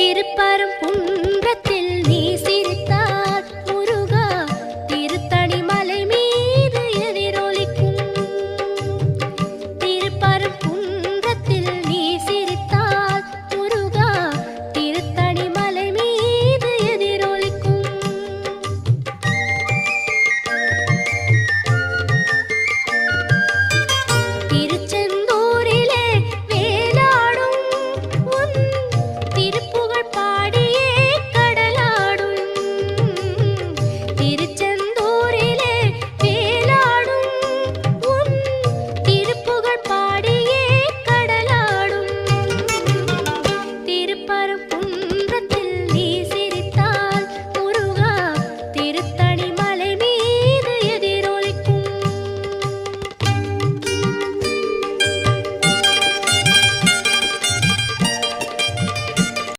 திருப்பரங்குன்றத்தில் நீ சிரித்தால் முருகா திருத்தணி மலை மீது எதிரொலிக்கும். திருப்பரங்குன்றத்தில் நீ சிரித்தால் முருகா திருத்தணி மலை மீது எதிரொலிக்கும். திருச்செந்தூரிலே வேலாடும் உன் திருப்புகழ் பாடியே கடலாடும். திருச்செந்தூரிலே வேலாடும் உன் திருப்புகழ் பாடியே கடலாடும். திருப்பரங்குன்றத்தில்